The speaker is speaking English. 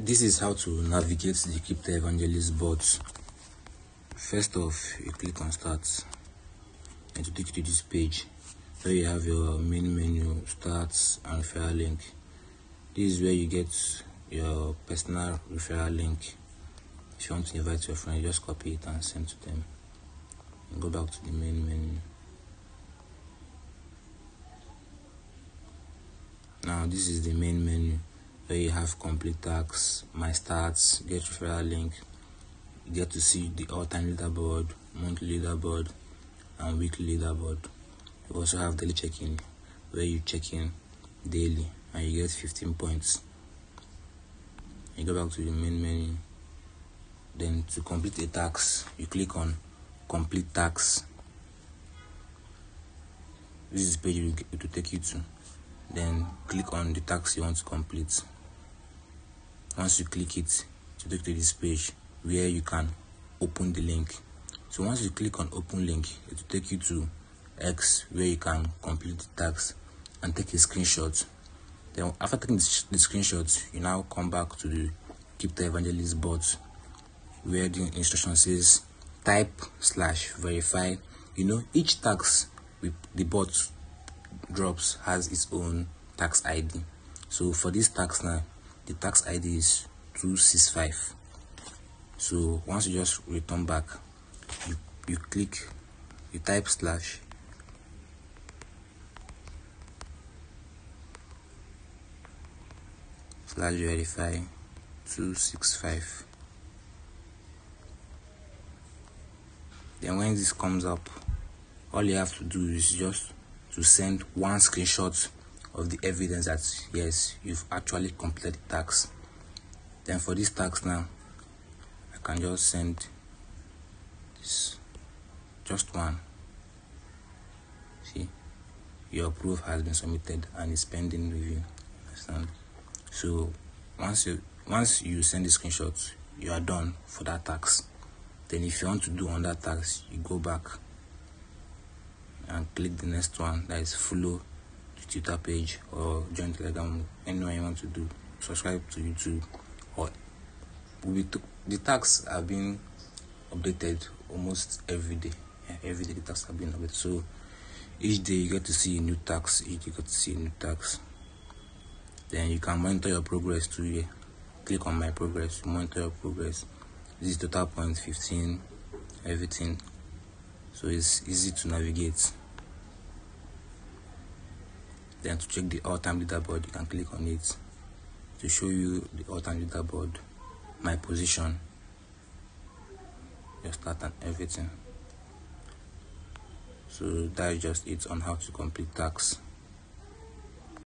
This is how to navigate the Crypto Evangelist Bot. First off, you click on Start and to take you to this page where you have your main menu, Start and referral link. This is where you get your personal referral link. If you want to invite your friend, just copy it and send to them. And go back to the main menu. Now this is the main menu where you have complete tasks, my stats, get referral link. You get to see the all-time leaderboard, monthly leaderboard, and weekly leaderboard. You also have daily check-in where you check in daily and you get 15 points. You go back to the main menu. Then to complete a task, you click on complete tasks. This is the page it will take you to. Then click on the task you want to complete. Once you click it, to take to this page where you can open the link. So once you click on open link, it will take you to X where you can complete the task and take a screenshot. Then after taking the screenshot, you now come back to the Crypto Evangelist Bot where the instruction says type/verify. Each task the bot drops has its own tax ID. So for this tax now, the tax ID is 265. So once you just return back, you type /verify 265. Then when this comes up, all you have to do is just to send one screenshot of the evidence that yes, you've actually completed the task. Then for this task now, I can just send this, just one. See, your proof has been submitted and is pending review. Understand? So once you send the screenshot, you are done for that task. Then if you want to do on that task, you go back and click the next one, that is follow the Twitter page or join Telegram, anywhere you want to do, subscribe to YouTube. Or the tasks are being updated almost every day. Every day the tasks are being updated. So each day you get to see a new task. Then you can monitor your progress too. Here, click on my progress to monitor your progress. This is total points 15, everything. So it's easy to navigate. Then to check the all-time leaderboard, you can click on it to show you the all-time leaderboard, my position, your start and everything. So that is just it on how to complete tasks.